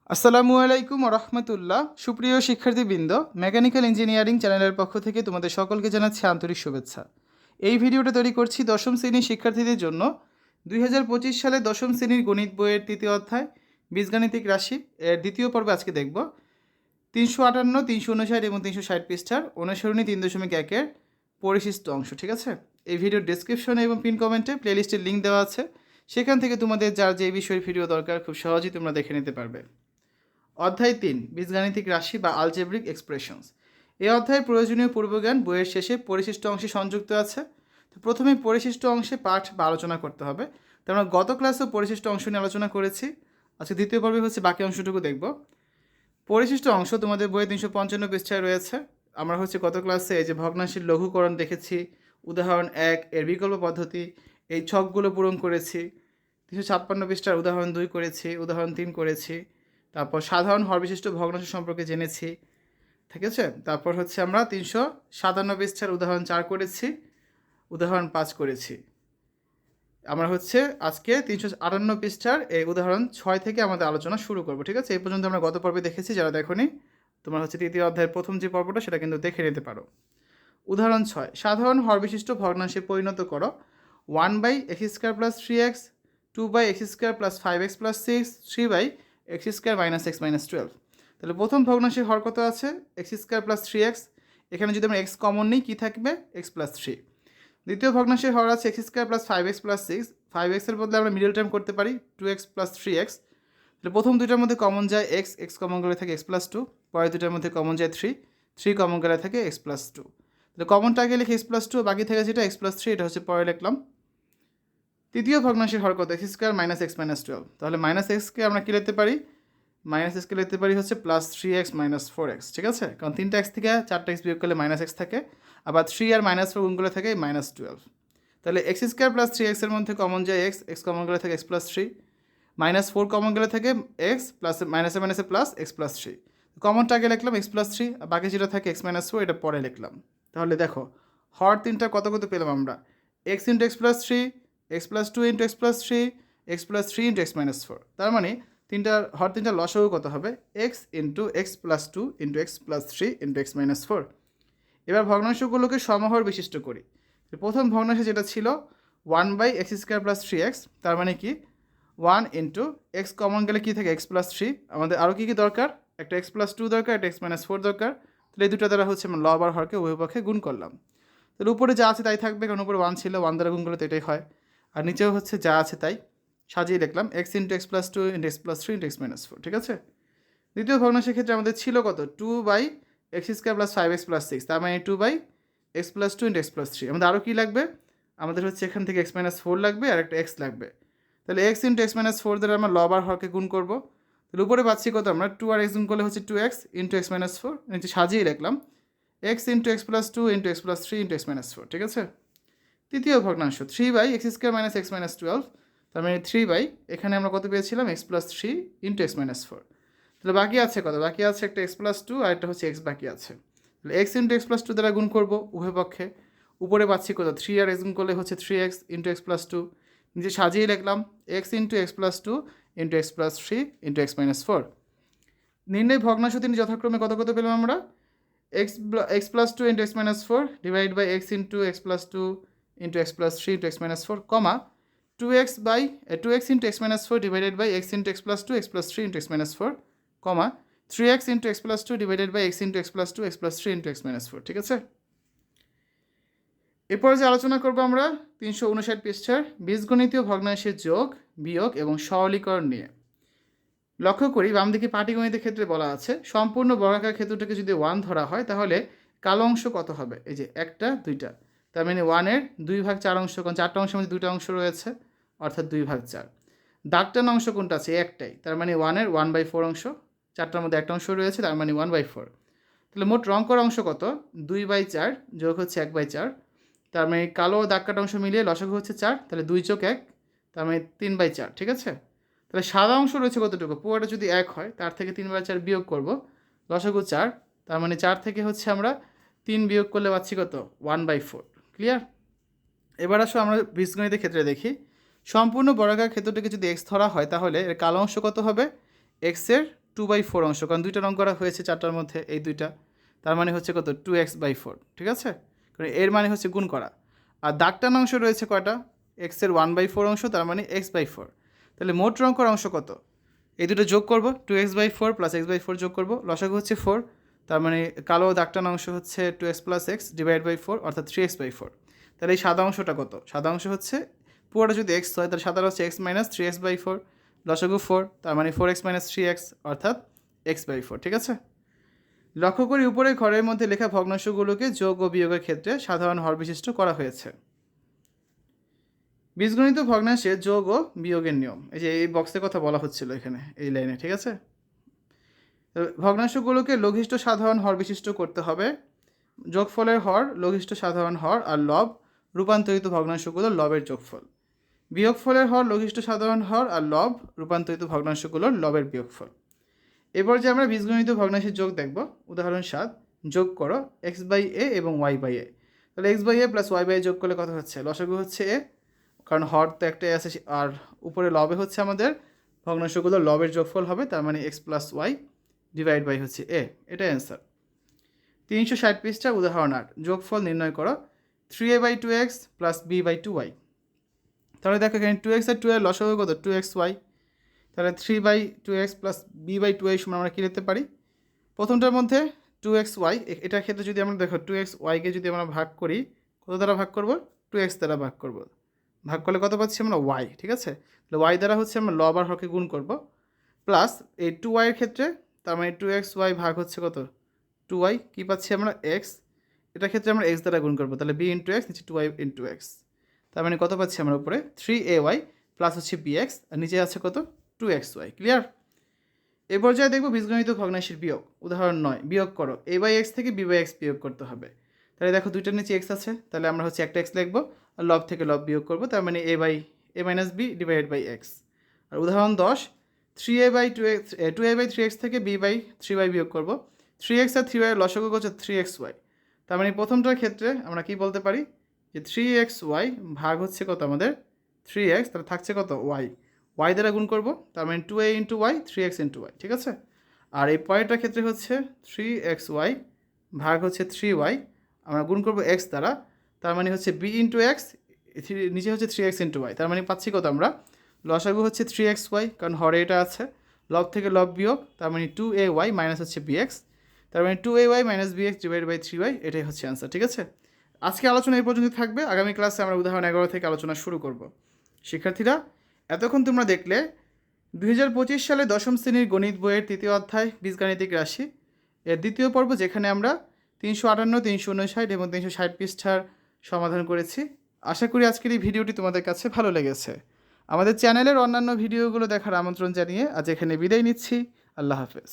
আসসালামু আলাইকুম রহমতুল্লাহ। সুপ্রিয় শিক্ষার্থীবৃন্দ, মেকানিক্যাল ইঞ্জিনিয়ারিং চ্যানেলের পক্ষ থেকে তোমাদের সকলকে জানাচ্ছি আন্তরিক শুভেচ্ছা। এই ভিডিওটা তৈরি করছি দশম শ্রেণীর শিক্ষার্থীদের জন্য। 2025 সালে দশম শ্রেণীর গণিত বইয়ের তৃতীয় অধ্যায় বীজগাণিতিক রাশি এর দ্বিতীয় পর্বে আজকে দেখব 358, 359 এবং 360 পৃষ্ঠার অনুসরণী 3.1-এর পরিশিষ্ট অংশ। ঠিক আছে, এই ভিডিওর ডেসক্রিপশনে এবং পিন কমেন্টে প্লেলিস্টের লিঙ্ক দেওয়া আছে, সেখান থেকে তোমাদের যার যে বিষয়ের ভিডিও দরকার খুব সহজেই তোমরা দেখে নিতে পারবে। অধ্যায় 3, বীজগাণিতিক রাশি বা আলজেব্রিক এক্সপ্রেশনস। এই অধ্যায়ের প্রয়োজনীয় পূর্বজ্ঞান বইয়ের শেষে পরিশিষ্ট অংশে সংযুক্ত আছে। তো প্রথমে পরিশিষ্ট অংশে পাঠ বা আলোচনা করতে হবে। তো আমরা গত ক্লাসেও পরিশিষ্ট অংশ নিয়ে আলোচনা করেছি। আজকে দ্বিতীয় পর্বে হচ্ছে বাকি অংশটুকু দেখব। পরিশিষ্ট অংশ তোমাদের বইয়ে 355 পৃষ্ঠায় রয়েছে। আমরা হচ্ছে গত ক্লাসে এই যে ভগ্নাংশের লঘুকরণ দেখেছি, উদাহরণ 1 এর বিকল্প পদ্ধতি, এই ছকগুলো পূরণ করেছি। 356 পৃষ্ঠার উদাহরণ 2 করেছি, উদাহরণ 3 করেছি। তারপর সাধারণ হরবিশিষ্ট ভগ্নাংশ সম্পর্কে জেনেছি। ঠিক আছে, তারপর হচ্ছে আমরা 357 পৃষ্ঠার উদাহরণ 4 করেছি, উদাহরণ 5 করেছি। আমরা হচ্ছে আজকে 358 পৃষ্ঠার এই উদাহরণ 6 থেকে আমাদের আলোচনা শুরু করব। ঠিক আছে, এই পর্যন্ত আমরা গত পর্বে দেখেছি, যারা দেখোনি তোমার হচ্ছে তৃতীয় অধ্যায়ের প্রথম যে পর্বটা সেটা কিন্তু দেখে নিতে পারো। উদাহরণ 6, সাধারণ হরবিশিষ্ট ভগ্নাংশে পরিণত করো 1/x² + 3x, 2/x² + 5x + 6, 3/x² - x - 12। তাহলে প্রথম ভগ্নাংশের হর কত আছে? x² + 3x। এখানে যদি আমরা x কমন নিই কী থাকবে? x + 3। দ্বিতীয় ভগ্নাংশের হর আছে x² + 5x + 6। 5x এর বদলে আমরা মিডল টার্ম করতে পারি 2x + 3x। তাহলে প্রথম দুইটার মধ্যে কমন যায় x কমন গেলে থাকে x + 2। পরের দুইটার মধ্যে কমন যায় 3 কমন গেলে থাকে x + 2। তাহলে কমনটা আগে লিখে x + 2, বাকি থেকে যেটা x + 3, এটা হচ্ছে পরে লিখলাম। তৃতীয় ভগ্নাংশের হর কত? x² - x - 12। তাহলে -x-কে আমরা কী লিখতে পারি? -x-কে লিখতে পারি হচ্ছে +3x - 4x। ঠিক আছে, কারণ 3টা x থেকে 4টা x বিয়োগ করলে -x থাকে, আবার 3 আর -4 গুণ করলে থাকে -12। তাহলে x² + 3x এর মধ্যে কমন যায় x কমন গেলে থাকে x + 3, -4 কমন গেলে থাকে x প্লাস মাইনাসে প্লাস x + 3। কমনটা আগে লিখলাম x + 3, আর বাকি যেটা থাকে x - 4 এটা পরে লিখলাম। তাহলে দেখো হর তিনটা কত কত পেলাম আমরা? x × x + 3, x + 2 × x + 3, x + 3 × x - 4। তার মানে হর তিনটা লসাগু কত হবে? x × x + 2 × x + 3 × x - 4। এবার ভগ্নাংশগুলোকে সমহর বিশিষ্ট করি। প্রথম ভগ্নাংশে যেটা ছিল 1/x² + 3x, তার মানে কি 1 × x কমন গেলে কী থাকে? x + 3। আমাদের আরও কী কী দরকার? একটা x + 2 দরকার, একটা x - 4 দরকার। তাহলে এই দুটো দ্বারা হচ্ছে আমরা লব আর হরকে উভয় পক্ষে গুণ করলাম। তাহলে উপরে যা আছে তাই থাকবে, কারণ উপরে 1 ছিল, 1 দ্বারা গুণ করলে তো এটাই হয়। আর নিচেও হচ্ছে যা আছে তাই সাজিয়ে লিখলাম x × x + 2 × x + 3 × x - 4। ঠিক আছে, দ্বিতীয় ভগ্নাংশের ক্ষেত্রে আমাদের ছিল কত? 2/x² + 5x + 6, তার মানে 2/x + 2 × x + 3। আমাদের আরও কী লাগবে? আমাদের হচ্ছে এখান থেকে x - 4 লাগবে আর একটা x লাগবে। তাহলে x × x - 4 দ্বারা আমরা লব আর হরকে গুণ করব। তাহলে উপরে পাচ্ছি কত আমরা? 2 আর x গুণ করলে হচ্ছে 2x × x - 4। নিচে সাজিয়ে লিখলাম x × x + 2 × x + 3 × x - 4। ঠিক আছে, তৃতীয় ভগ্নাংশ 3/x² - x - 12, তার মানে 3 এখানে আমরা কত পেয়েছিলাম? x + 3 × x - 4। তাহলে বাকি আছে কত? বাকি আছে একটা x + 2 আর একটা হচ্ছে x বাকি আছে। তাহলে x × x + 2 দ্বারা গুণ করব উভয় পক্ষে। উপরে পাচ্ছি কত? 3 আর x গুণ করলে হচ্ছে 3x × x + 2। নিচে সাজিয়ে লিখলাম x × x + 2 × x + 3 × x - 4। নির্ণয় ভগ্নাংশ তিনি যথাক্রমে কত কত পেলাম আমরা? x + 2 × x - 4 divide by x × x + 2 × x + 3 × x - 4, comma 2x × x - 4 divided by x × x + 2 x + 3 × x - 4, comma 3x × x + 2 divided by x × x + 2 x + 3 × x - 4। ঠিক আছে, এরপরে যে আলোচনা করবো আমরা 359 পৃষ্ঠার বীজগণিতীয় ভগ্নাংশের যোগ, বিয়োগ এবং সরলীকরণ নিয়ে। লক্ষ্য করি বাম দিকে পাটিগণিতের ক্ষেত্রে বলা আছে সম্পূর্ণ বর্গাকার ক্ষেত্রটাকে যদি 1 ধরা হয় তাহলে কালো অংশ কত হবে? এই যে একটা দুইটা, তার মানে 1-এর 2/4 অংশ, কারণ 4টা অংশের মধ্যে 2টা অংশ রয়েছে, অর্থাৎ 2/4। দাগটান অংশ কোনটা আছে? একটাই, তার মানে 1-এর 1/4 অংশ, 4টার মধ্যে একটা অংশ রয়েছে, তার মানে 1/4। তাহলে মোট রং করা অংশ কত? 2/4 যোগ হচ্ছে 1/4, তার মানে কালো দাগ কাটা অংশ মিলিয়ে লসাগু হচ্ছে 4, তাহলে 2 যোগ 1, তার মানে 3/4। ঠিক আছে, তাহলে সাদা অংশ রয়েছে কতটুকু? পুরোটা যদি 1 হয় তার থেকে 3/4 বিয়োগ করব, লসাগু 4, তার মানে 4 থেকে হচ্ছে আমরা 3 বিয়োগ করলে পাচ্ছি কত? 1/4। ক্লিয়ার? এবার আসো আমরা বীজগণিতের ক্ষেত্রে দেখি সম্পূর্ণ বর্গাকার ক্ষেত্রটিকে যদি x ধরা হয় তাহলে এর কালো অংশ কত হবে? x এর 2/4 অংশ, কারণ দুইটা রং করা হয়েছে 4টার মধ্যে, এই দুইটা, তার মানে হচ্ছে কত 2x/4, ঠিক আছে, কারণ এর মানে হচ্ছে গুণ করা। আর দাগ টানা অংশ রয়েছে কয়টা, এক্সের 1/4 অংশ, তার মানে x/4। তাহলে মোট রং করা অংশ কত, এই দুটো যোগ করব, 2x/4 প্লাস x/4 যোগ করব, লসাগু হচ্ছে 4, তার মানে কালো দাগ টানা অংশ হচ্ছে 2x + x / 4 অর্থাৎ 3x/4। তাহলে এই সাদা অংশটা কত, সাদা অংশ হচ্ছে পুরোটা যদি x হয় তাহলে সাদাটা হচ্ছে x - 3x/4, লসাগু 4, তার মানে 4x - 3x অর্থাৎ x/4, ঠিক আছে। লক্ষ্য করি উপরে ঘরের মধ্যে লেখা ভগ্নাংশগুলোকে যোগ ও বিয়োগের ক্ষেত্রে সাধারণ হর বিশিষ্ট করা হয়েছে। বীজগণিত ভগ্নাংশে যোগ ও বিয়োগের নিয়ম, এই যে এই বক্সের কথা বলা হচ্ছিল এখানে এই লাইনে, ঠিক আছে। ভগ্নাংশগুলোকে লঘিষ্ঠ সাধারণ হর বিশিষ্ট করতে হবে। যোগফলের হর লঘিষ্ঠ সাধারণ হর আর লব রূপান্তরিত ভগ্নাংশগুলো লবের যোগফল। বিয়োগফলের হর লঘিষ্ঠ সাধারণ হর আর লব রূপান্তরিত ভগ্নাংশগুলোর লবের বিয়োগফল। এরপর যে আমরা বীজগণিত ভগ্নাংশের যোগ দেখব, উদাহরণ 7, যোগ করো x/a এবং y/a। তাহলে x/a প্লাস y/a যোগ করলে কত হচ্ছে, লসাগু হচ্ছে a, কারণ হর তো একটাই আছে, আর উপরে লবে হচ্ছে আমাদের ভগ্নাংশগুলো লবের যোগফল হবে, তার মানে x + y / হচ্ছে a, এটাই অ্যান্সার। 360 পৃষ্ঠা উদাহরণ 8, যোগফল নির্ণয় করো 3a/2x প্লাস b/2y। তাহলে দেখো এখানে 2x আর 2 এর লসাগু কত, 2xy, তাহলে 3/2x প্লাস b/2y সমান আমরা কী লিখতে পারি, প্রথমটার মধ্যে 2xy, এটার ক্ষেত্রে যদি আমরা দেখো 2xyকে যদি আমরা ভাগ করি, কত দ্বারা ভাগ করব, 2x দ্বারা ভাগ করব, ভাগ করলে কত পাচ্ছি আমরা y, ঠিক আছে। তাহলে y দ্বারা হচ্ছে আমরা লব আর হরকে গুণ করব, প্লাস এই 2y এর ক্ষেত্রে, তার মানে 2xy ভাগ হচ্ছে কত 2y, কী পাচ্ছি আমরা x, এটার ক্ষেত্রে আমরা x দ্বারা গুণ করবো, তাহলে b × x নিচে 2y × x, তার মানে কত পাচ্ছি আমরা উপরে 3ay প্লাস হচ্ছে bx, আর নিচে আছে কত 2xy, ক্লিয়ার। এ পর্যায়ে দেখব বীজগণিত ভগ্নাংশের বিয়োগ, উদাহরণ 9, বিয়োগ করো a/x থেকে b/x বিয়োগ করতে হবে। তাহলে দেখো দুইটার নিচে x আছে, তাহলে আমরা হচ্ছে একটা x লিখবো, আর লব থেকে লব বিয়োগ করবো, তার মানে a/b / x। আর উদাহরণ 10, 2a/3x থেকে b/3y বিয়োগ করবো, 3x আর 3y এর লসাগু হচ্ছে 3xy, তার মানে প্রথমটার ক্ষেত্রে আমরা কি বলতে পারি যে 3xy ভাগ হচ্ছে কত আমাদের 3x, তাহলে থাকছে কত y, y দ্বারা গুণ করব, তার মানে 2a × y 3x × y, ঠিক আছে। আর এই পরেরটার ক্ষেত্রে হচ্ছে 3xy ভাগ হচ্ছে 3y, আমরা গুণ করব x দ্বারা, তার মানে হচ্ছে b × x, নিচে হচ্ছে 3x × y, তার মানে পাচ্ছি কত আমরা, লসাগু হচ্ছে 3xy, কারণ হরে এটা আছে, লব থেকে লব বিয়োগ, তার মানে 2ay মাইনাস হচ্ছে bx, তার মানে 2ay - bx / 3y, এটাই হচ্ছে অ্যান্সার, ঠিক আছে। আজকে আলোচনা এই পর্যন্ত থাকবে, আগামী ক্লাসে আমরা উদাহরণ 11 থেকে আলোচনা শুরু করব। শিক্ষার্থীরা, এতক্ষণ তোমরা দেখলে 2025 সালে দশম শ্রেণীর গণিত বইয়ের 3য় অধ্যায় বীজগাণিতিক রাশি এর দ্বিতীয় পর্ব, যেখানে আমরা 358, 359 এবং 360 পৃষ্ঠার সমাধান করেছি। আশা করি আজকের এই ভিডিওটি তোমাদের কাছে ভালো লেগেছে। আমাদের চ্যানেলের অন্যান্য ভিডিওগুলো দেখার আমন্ত্রণ জানিয়ে আজ এখানে বিদায় নিচ্ছি। আল্লাহ হাফেজ।